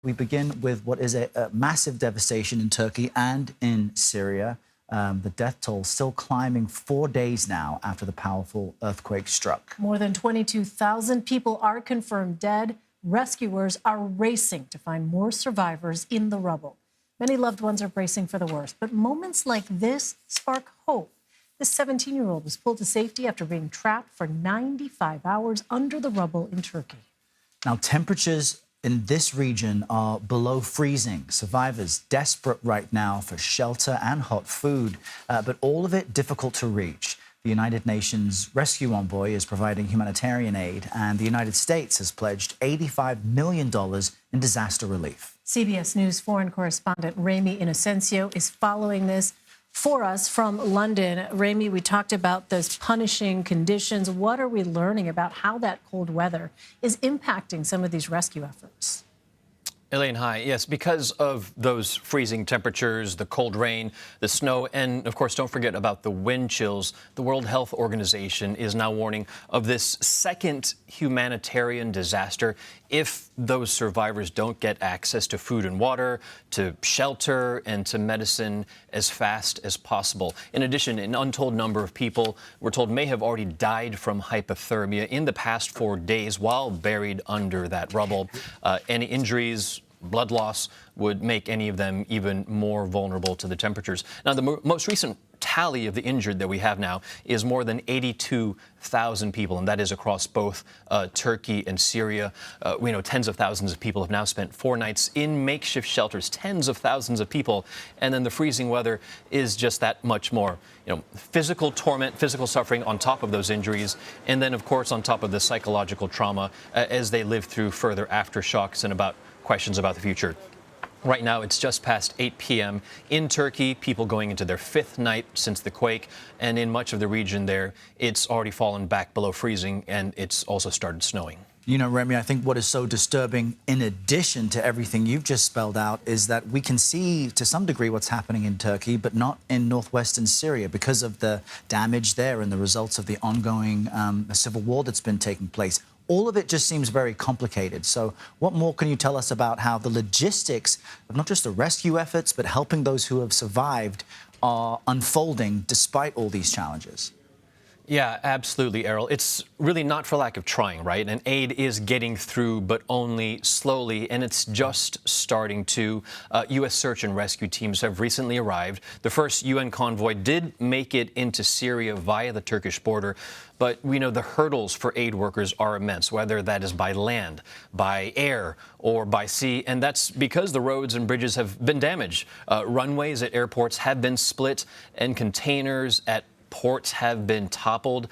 We begin with what is a massive devastation in Turkey and in Syria. The death toll still climbing 4 days now after the powerful earthquake struck. More than 22,000 people are confirmed dead. Rescuers are racing to find more survivors in the rubble. Many loved ones are bracing for the worst, but moments like this spark hope. This 17-year-old was pulled to safety after being trapped for 95 hours under the rubble in Turkey. Now, temperatures in this region are below freezing. Survivors desperate right now for shelter and hot food, but all of it difficult to reach. The United Nations Rescue Envoy is providing humanitarian aid, and the United States has pledged $85 million in disaster relief. CBS News foreign correspondent Ramy Inocencio is following this for us from London. Ramy, we talked about those punishing conditions. What are we learning about how that cold weather is impacting some of these rescue efforts? Elaine, hi. Yes, because of those freezing temperatures, the cold rain, the snow, and of course, don't forget about the wind chills, the World Health Organization is now warning of this second humanitarian disaster if those survivors don't get access to food and water, to shelter, and to medicine as fast as possible. In addition, an untold number of people, we're told, may have already died from hypothermia in the past 4 days while buried under that rubble. Any injuries, blood loss would make any of them even more vulnerable to the temperatures. Now, the most recent tally of the injured that we have now is more than 82,000 people, and that is across both Turkey and Syria. We know tens of thousands of people have now spent 4 nights in makeshift shelters, tens of thousands of people, and then the freezing weather is just that much more. You know, physical torment, physical suffering on top of those injuries, and then, of course, on top of the psychological trauma as they live through further aftershocks and about questions about the future. Right now, it's just past 8 p.m. in Turkey, people going into their 5th night since the quake, and in much of the region there, it's already fallen back below freezing, and it's also started snowing. You know, Remy, I think what is so disturbing, in addition to everything you've just spelled out, is that we can see to some degree what's happening in Turkey, but not in northwestern Syria because of the damage there and the results of the ongoing civil war that's been taking place. All of it just seems very complicated. So what more can you tell us about how the logistics of not just the rescue efforts, but helping those who have survived are unfolding despite all these challenges? Yeah, absolutely, Errol. It's really not for lack of trying, right? And aid is getting through, but only slowly, and it's just starting to. U.S. search and rescue teams have recently arrived. The first UN convoy did make it into Syria via the Turkish border, but we know the hurdles for aid workers are immense, whether that is by land, by air, or by sea, and that's because the roads and bridges have been damaged. Runways at airports have been split, and containers at ports have been toppled.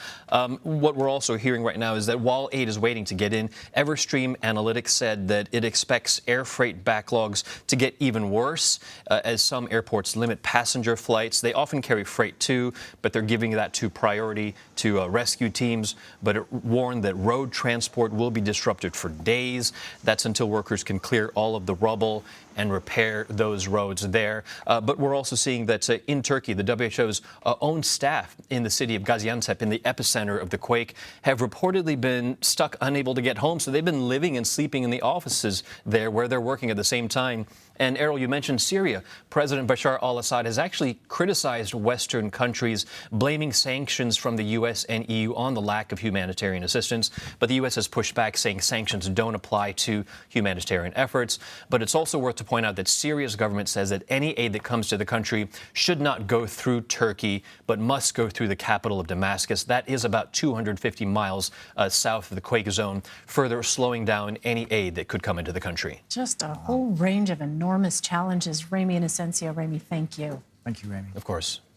What we're also hearing right now is that while aid is waiting to get in, Everstream Analytics said that it expects air freight backlogs to get even worse as some airports limit passenger flights. They often carry freight too, but they're giving that to priority to rescue teams. But it warned that road transport will be disrupted for days. That's until workers can clear all of the rubble and repair those roads there. But we're also seeing that in Turkey, the WHO's own staff in the city of Gaziantep, in the epicenter of the quake, have reportedly been stuck, unable to get home. So they've been living and sleeping in the offices there where they're working at the same time. And Errol, you mentioned Syria. President Bashar al-Assad has actually criticized Western countries, blaming sanctions from the U.S. and EU on the lack of humanitarian assistance. But the U.S. has pushed back, saying sanctions don't apply to humanitarian efforts. But it's also worth to point out that Syria's government says that any aid that comes to the country should not go through Turkey, but must go through the capital of Damascus. That is about 250 miles south of the quake zone, further slowing down any aid that could come into the country. Just a whole range of enormous challenges. Ramy Inocencio, Ramy, thank you. Thank you, Ramy. Of course.